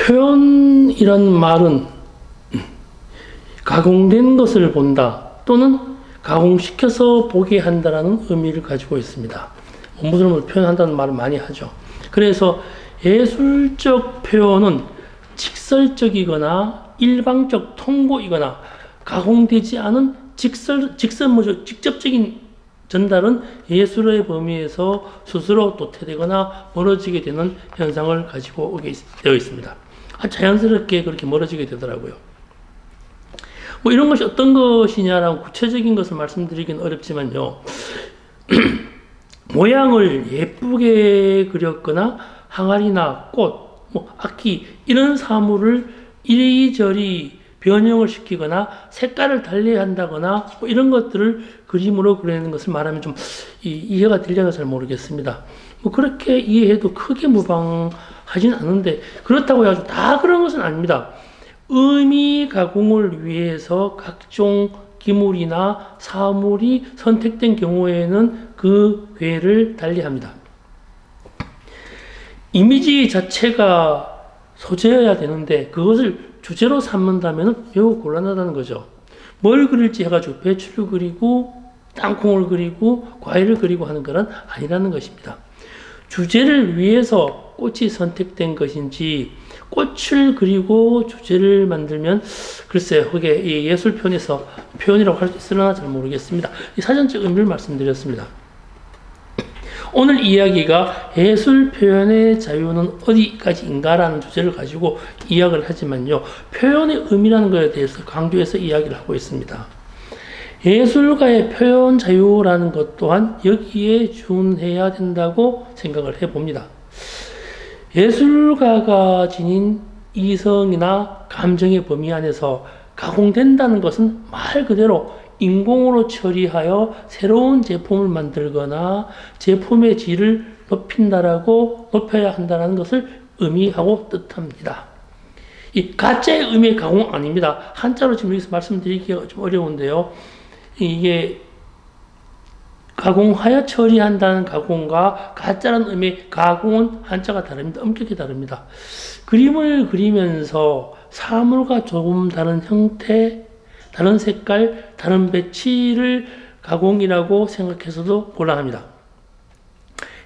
표현이란 말은 가공된 것을 본다 또는 가공시켜서 보게 한다라는 의미를 가지고 있습니다. 무엇을 표현한다는 말을 많이 하죠. 그래서 예술적 표현은 직설적이거나 일방적 통고이거나 가공되지 않은 직접적인 전달은 예술의 범위에서 스스로 도태되거나 멀어지게 되는 현상을 가지고 오게 되어 있습니다. 자연스럽게 그렇게 멀어지게 되더라고요. 뭐 이런 것이 어떤 것이냐라고 구체적인 것을 말씀드리긴 어렵지만요. 모양을 예쁘게 그렸거나 항아리나 꽃, 악기 이런 사물을 이리저리 변형을 시키거나 색깔을 달리한다거나 이런 것들을 그림으로 그리는 것을 말하면 좀 이해가 되려나 잘 모르겠습니다. 그렇게 이해해도 크게 무방하진 않은데 그렇다고 해가지고 다 그런 것은 아닙니다. 의미 가공을 위해서 각종 기물이나 사물이 선택된 경우에는 그 괴를 달리합니다. 이미지 자체가 소재여야 되는데 그것을 주제로 삼는다면 매우 곤란하다는 거죠. 뭘 그릴지 해가지고 배추를 그리고 땅콩을 그리고 과일을 그리고 하는 건 아니라는 것입니다. 주제를 위해서 꽃이 선택된 것인지 꽃을 그리고 주제를 만들면 글쎄요, 그게 예술 표현에서 표현이라고 할 수 있으나 잘 모르겠습니다. 이 사전적 의미를 말씀드렸습니다. 오늘 이야기가 예술 표현의 자유는 어디까지인가라는 주제를 가지고 이야기를 하지만요. 표현의 의미라는 것에 대해서 강조해서 이야기를 하고 있습니다. 예술가의 표현 자유라는 것 또한 여기에 준해야 된다고 생각을 해봅니다. 예술가가 지닌 이성이나 감정의 범위 안에서 가공된다는 것은 말 그대로 인공으로 처리하여 새로운 제품을 만들거나 제품의 질을 높여야 한다는 것을 의미하고 뜻합니다. 이 가짜의 의미의 가공 아닙니다. 한자로 지금 여기서 말씀드리기가 좀 어려운데요. 이게 가공하여 처리한다는 가공과 가짜라는 의미의 가공은 한자가 다릅니다. 엄격히 다릅니다. 그림을 그리면서 사물과 조금 다른 형태, 다른 색깔, 다른 배치를 가공이라고 생각해서도 곤란합니다.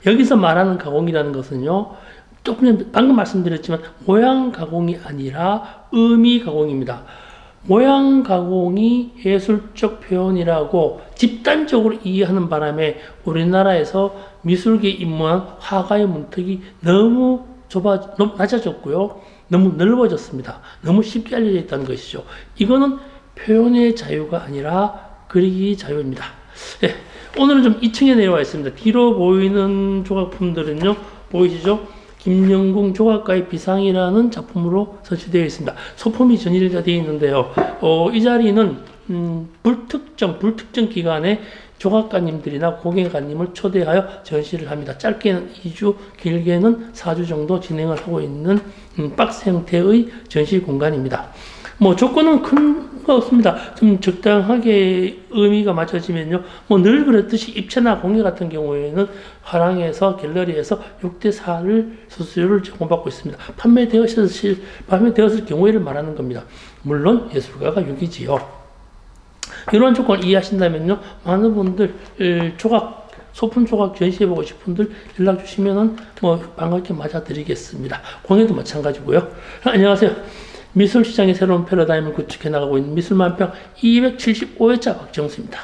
여기서 말하는 가공이라는 것은요, 조금 방금 말씀드렸지만 모양 가공이 아니라 의미 가공입니다. 모양 가공이 예술적 표현이라고 집단적으로 이해하는 바람에 우리나라에서 미술계에 입문한 화가의 문턱이 너무 낮아졌고요. 너무 넓어졌습니다. 너무 쉽게 알려져 있다는 것이죠. 이거는 표현의 자유가 아니라 그리기 자유입니다. 네, 오늘은 좀 2층에 내려와 있습니다. 뒤로 보이는 조각품들은요, 보이시죠? 김영궁 조각가의 비상이라는 작품으로 설치되어 있습니다. 소품이 전시되어 있는데요. 이 자리는 불특정 기간에 조각가님들이나 공예가님을 초대하여 전시를 합니다. 짧게는 2주, 길게는 4주 정도 진행을 하고 있는 박스 형태의 전시 공간입니다. 조건은 큰 거 없습니다. 좀 적당하게 의미가 맞춰지면요. 늘 그랬듯이 입체나 공예 같은 경우에는 화랑에서 갤러리에서 6대4를 수수료를 제공받고 있습니다. 판매되었을 경우에를 말하는 겁니다. 물론 예술가가 6이지요. 이러한 조건을 이해하신다면요. 많은 분들 소품 조각 전시해보고 싶은 분들 연락 주시면은 반갑게 맞아드리겠습니다. 공예도 마찬가지고요. 안녕하세요. 미술시장의 새로운 패러다임을 구축해 나가고 있는 미술만평 275회차 박정수입니다.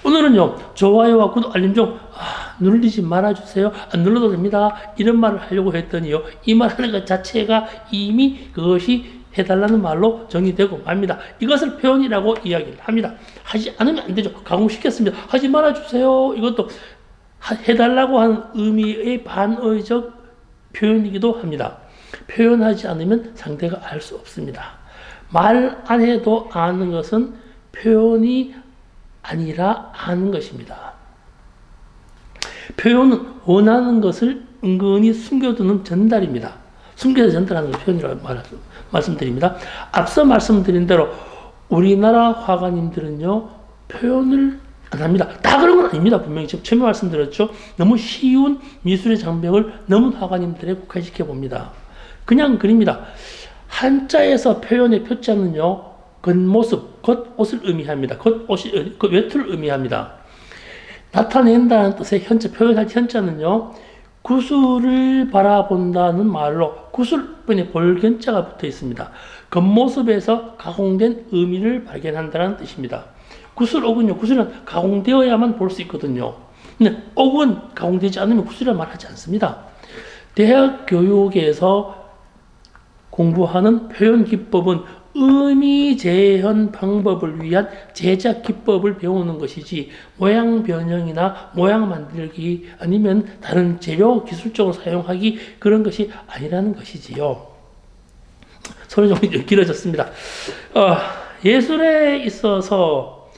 오늘은요, 좋아요와 구독, 알림 좀 누르지 말아주세요. 안 눌러도 됩니다. 이런 말을 하려고 했더니요, 이 말하는 것 자체가 이미 그것이 해달라는 말로 정의되고 맙니다. 이것을 표현이라고 이야기를 합니다. 하지 않으면 안 되죠. 가공시켰습니다. 하지 말아주세요. 이것도 해달라고 하는 의미의 반의적 표현이기도 합니다. 표현하지 않으면 상대가 알 수 없습니다. 말 안 해도 아는 것은 표현이 아니라 아는 것입니다. 표현은 원하는 것을 은근히 숨겨두는 전달입니다. 숨겨서 전달하는 것을 표현이라고 말씀드립니다. 앞서 말씀드린 대로 우리나라 화가님들은요, 표현을 안 합니다. 다 그런 건 아닙니다. 분명히 지금 처음에 말씀드렸죠. 너무 쉬운 미술의 장벽을 너무 화가님들에 국한시켜 봅니다. 그냥 그립니다. 한자에서 표현의 표자는요, 겉모습, 겉옷을 의미합니다. 겉옷이, 그 외투를 의미합니다. 나타낸다는 뜻의 현자, 표현할 현자는요, 구슬을 바라본다는 말로 구슬변에 볼견자가 붙어 있습니다. 겉모습에서 가공된 의미를 발견한다는 뜻입니다. 구슬옥은요, 구슬은 가공되어야만 볼 수 있거든요. 근데 옥은 가공되지 않으면 구슬이라 말하지 않습니다. 대학 교육에서 공부하는 표현 기법은 의미 재현 방법을 위한 제작 기법을 배우는 것이지 모양 변형이나 모양 만들기 아니면 다른 재료 기술적으로 사용하기 그런 것이 아니라는 것이지요. 소리 좀 길어졌습니다. 예술에 있어서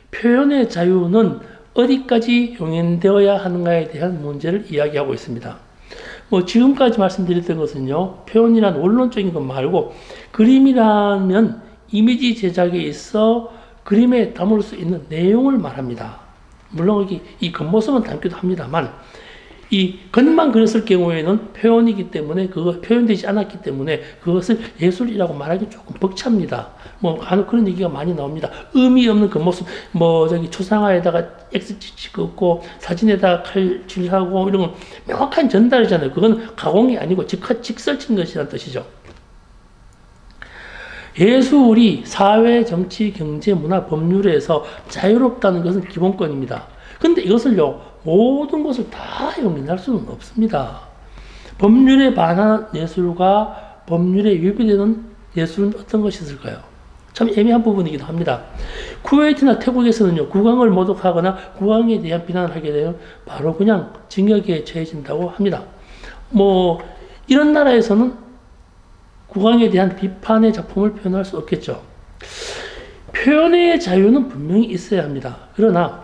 표현의 자유는 어디까지 용인되어야 하는가에 대한 문제를 이야기하고 있습니다. 지금까지 말씀드렸던 것은요, 표현이란 원론적인 것 말고, 그림이라면 이미지 제작에 있어 그림에 담을 수 있는 내용을 말합니다. 물론 여기 이 겉모습은 담기도 합니다만, 이 겉만 그렸을 경우에는 표현이기 때문에, 그거 표현되지 않았기 때문에 그것을 예술이라고 말하기 조금 벅찹니다. 간혹 그런 얘기가 많이 나옵니다. 의미 없는 겉모습, 초상화에다가 X치 긋고 사진에다가 칼칠하고 이런 건 명확한 전달이잖아요. 그건 가공이 아니고 직설친 것이라는 뜻이죠. 예술이 사회, 정치, 경제, 문화, 법률에서 자유롭다는 것은 기본권입니다. 근데 이것을요, 모든 것을 다 용인할 수는 없습니다. 법률에 반하는 예술과 법률에 위배되는 예술은 어떤 것이 있을까요? 참 애매한 부분이기도 합니다. 쿠웨이트나 태국에서는요, 국왕을 모독하거나 국왕에 대한 비난을 하게 되면 바로 그냥 징역에 처해진다고 합니다. 이런 나라에서는 국왕에 대한 비판의 작품을 표현할 수 없겠죠. 표현의 자유는 분명히 있어야 합니다. 그러나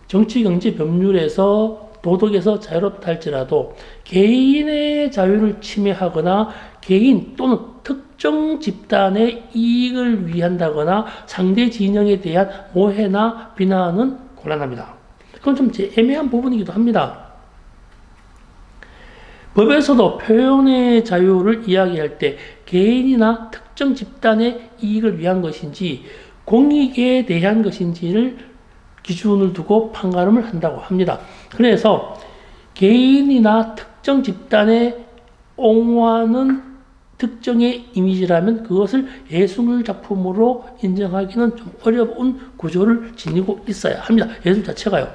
정치, 경제, 법률에서 도덕에서 자유롭다 할지라도 개인의 자유를 침해하거나 개인 또는 특정 집단의 이익을 위한다거나 상대 진영에 대한 오해나 비난은 곤란합니다. 그건 좀 애매한 부분이기도 합니다. 법에서도 표현의 자유를 이야기할 때 개인이나 특정 집단의 이익을 위한 것인지 공익에 대한 것인지를 기준을 두고 판가름을 한다고 합니다. 그래서 개인이나 특정 집단에 옹호하는 특정의 이미지라면 그것을 예술 작품으로 인정하기는 좀 어려운 구조를 지니고 있어야 합니다. 예술 자체가요.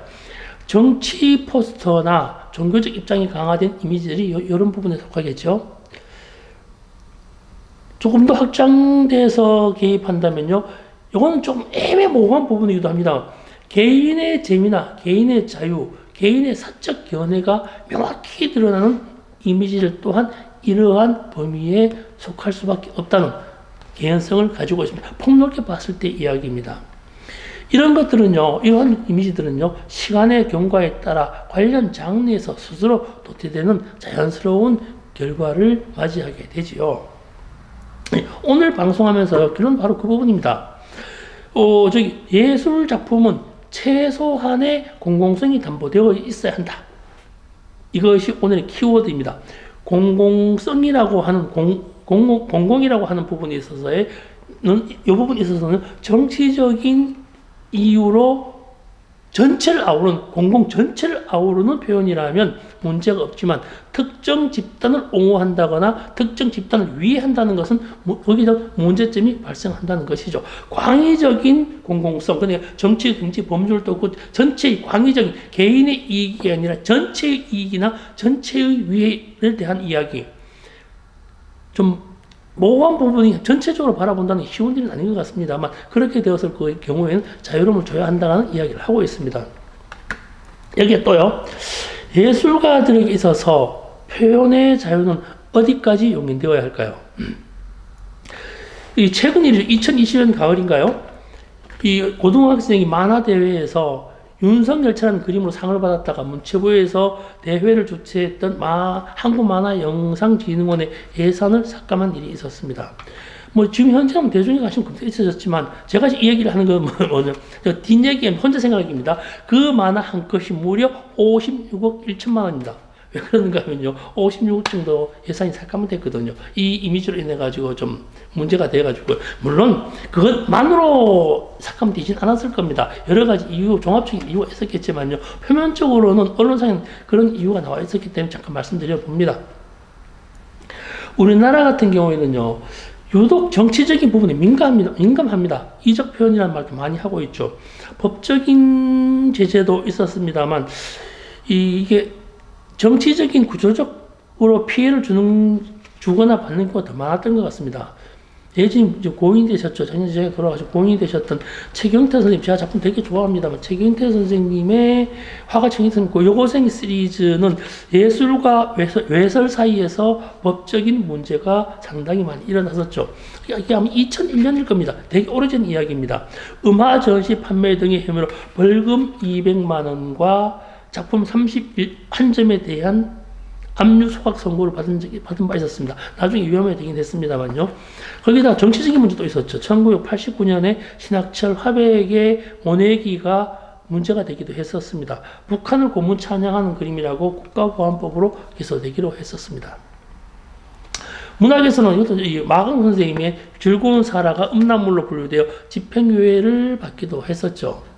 정치 포스터나 종교적 입장이 강화된 이미지들이 이런 부분에 속하겠죠. 조금 더 확장돼서 개입한다면요, 이거는 좀 애매모호한 부분이기도 합니다. 개인의 재미나 개인의 자유, 개인의 사적 견해가 명확히 드러나는 이미지를 또한 이러한 범위에 속할 수밖에 없다는 개연성을 가지고 있습니다. 폭넓게 봤을 때 이야기입니다. 이런 것들은요, 이런 이미지들은요, 시간의 경과에 따라 관련 장르에서 스스로 도태되는 자연스러운 결과를 맞이하게 되지요. 오늘 방송하면서 결론은 바로 그 부분입니다. 예술 작품은 최소한의 공공성이 담보되어 있어야 한다. 이것이 오늘의 키워드입니다. 공공성이라고 하는 공공이라고 하는 부분에 있어서는 이 부분에 있어서는 정치적인 이유로 전체를 아우르는 공공 전체를 아우르는 표현이라면 문제가 없지만 특정 집단을 옹호한다거나 특정 집단을 위해한다는 것은 거기서 문제점이 발생한다는 것이죠. 광의적인 공공성, 그러니까 정치, 경제, 법률도 없고 전체의 광의적인 개인의 이익이 아니라 전체의 이익이나 전체의 위해를 대한 이야기. 좀 모호한 부분이 전체적으로 바라본다는 쉬운 일은 아닌 것 같습니다만 그렇게 되었을 경우에는 자유로움을 줘야 한다는 이야기를 하고 있습니다. 여기에 또요, 예술가들에게 있어서 표현의 자유는 어디까지 용인되어야 할까요? 이 최근 일이 2020년 가을인가요? 이 고등학생이 만화대회에서 윤석열차라는 그림으로 상을 받았다가 문체부에서 대회를 주최했던 한국만화영상진흥원의 예산을 삭감한 일이 있었습니다. 지금 현재는 대중에 관심 금세 있어졌지만 제가 이 얘기를 하는 건 뭐냐, 뒷얘기는 혼자 생각입니다. 그 만화 한 컷이 무려 56억 1천만 원입니다. 왜 그러는가 하면요. 56억 정도 예산이 삭감됐거든요. 이 이미지로 인해 가지고 좀 문제가 돼 가지고 물론 그것만으로 삭감되진 않았을 겁니다. 여러 가지 이유, 종합적인 이유가 있었겠지만요. 표면적으로는 언론상에 그런 이유가 나와 있었기 때문에 잠깐 말씀드려 봅니다. 우리나라 같은 경우에는요. 유독 정치적인 부분에 민감합니다. 이적 표현이라는 말도 많이 하고 있죠. 법적인 제재도 있었습니다만 이게 정치적인 구조적으로 피해를 주거나 받는 경우가 더 많았던 것 같습니다. 예전에 고인이 되셨죠. 작년에 제가 돌아가시고 고인이 되셨던 최경태 선생님, 제가 작품 되게 좋아합니다만 최경태 선생님의 화가청이 그 여고생 시리즈는 예술과 외설 사이에서 법적인 문제가 상당히 많이 일어났었죠. 이게 아마 2001년일 겁니다. 되게 오래전 이야기입니다. 음화 전시 판매 등의 혐의로 벌금 200만 원과 작품 31점에 대한 압류 소각 선고를 받은 바 있었습니다. 나중에 위험하게 되긴 했습니다만요. 거기다 정치적인 문제도 있었죠. 1989년에 신학철 화백의 모내기가 문제가 되기도 했었습니다. 북한을 고문 찬양하는 그림이라고 국가보안법으로 기소되기로 했었습니다. 문학에서는 이것도 마강 선생님의 즐거운 사라가 음란물로 분류되어 집행유예를 받기도 했었죠.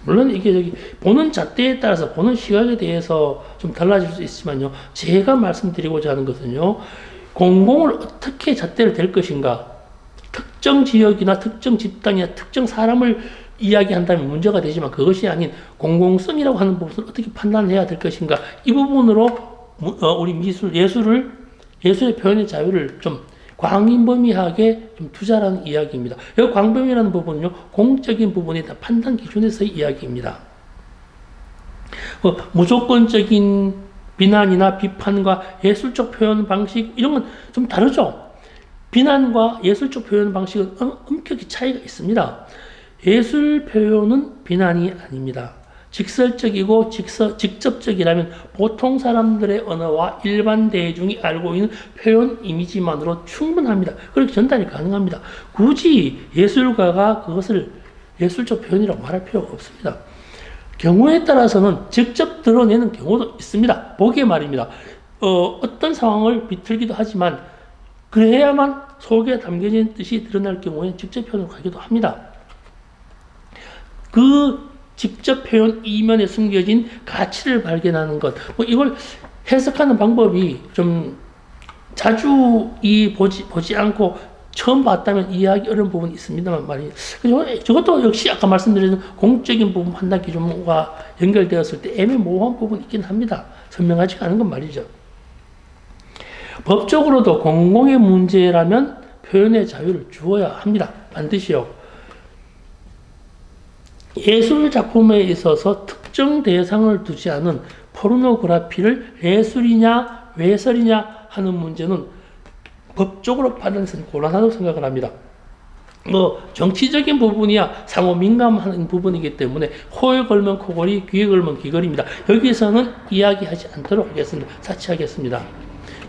물론 이게 보는 잣대에 따라서 보는 시각에 대해서 좀 달라질 수 있지만요. 제가 말씀드리고자 하는 것은요. 공공을 어떻게 잣대를 댈 것인가. 특정 지역이나 특정 집단이나 특정 사람을 이야기한다면 문제가 되지만 그것이 아닌 공공성이라고 하는 부분을 어떻게 판단해야 될 것인가. 이 부분으로 우리 예술의 표현의 자유를 좀 광범위하게 좀 투자라는 이야기입니다. 여기 광범위라는 부분은요, 공적인 부분에 대한 판단 기준에서의 이야기입니다. 무조건적인 비난이나 비판과 예술적 표현 방식, 이런 건 좀 다르죠? 비난과 예술적 표현 방식은 엄격히 차이가 있습니다. 예술 표현은 비난이 아닙니다. 직설적이고 직접적이라면 보통 사람들의 언어와 일반 대중이 알고 있는 표현 이미지만으로 충분합니다. 그렇게 전달이 가능합니다. 굳이 예술가가 그것을 예술적 표현이라고 말할 필요가 없습니다. 경우에 따라서는 직접 드러내는 경우도 있습니다. 보기에 말입니다. 어떤 상황을 비틀기도 하지만 그래야만 속에 담겨진 뜻이 드러날 경우에 직접 표현을 가기도 합니다. 그 직접 표현 이면에 숨겨진 가치를 발견하는 것. 이걸 해석하는 방법이 좀 자주 보지 않고 처음 봤다면 이해하기 어려운 부분이 있습니다만 말이에요. 저것도 역시 아까 말씀드린 공적인 부분 판단 기준과 연결되었을 때 애매모호한 부분이 있긴 합니다. 선명하지가 않은 건 말이죠. 법적으로도 공공의 문제라면 표현의 자유를 주어야 합니다. 반드시요. 예술 작품에 있어서 특정 대상을 두지 않은 포르노그래피를 예술이냐 외설이냐 하는 문제는 법적으로 판단해서는 곤란하다고 생각을 합니다. 정치적인 부분이야 상호 민감한 부분이기 때문에 코에 걸면 코걸이, 귀에 걸면 귀걸이입니다. 여기서는 이야기하지 않도록 하겠습니다. 사치하겠습니다.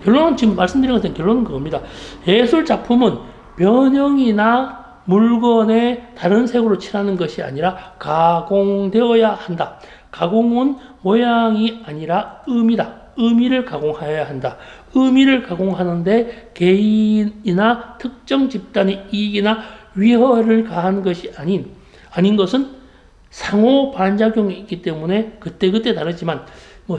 결론은 지금 말씀드린 것은 결론은 그겁니다. 예술 작품은 변형이나 물건에 다른 색으로 칠하는 것이 아니라 가공되어야 한다. 가공은 모양이 아니라 의미다. 의미를 가공하여야 한다. 의미를 가공하는데 개인이나 특정 집단의 이익이나 위허를 가한 것이 아닌 것은 상호 반작용이 있기 때문에 그때그때 다르지만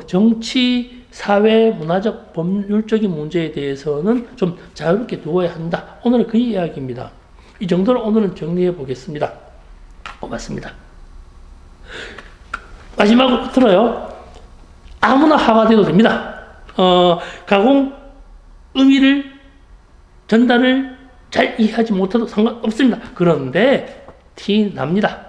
정치, 사회, 문화적, 법률적인 문제에 대해서는 좀 자유롭게 두어야 한다. 오늘은 그 이야기입니다. 이 정도로 오늘은 정리해 보겠습니다. 고맙습니다. 마지막으로 끝으로요. 아무나 화가 돼도 됩니다. 가공, 의미를, 전달을 잘 이해하지 못해도 상관없습니다. 그런데 티 납니다.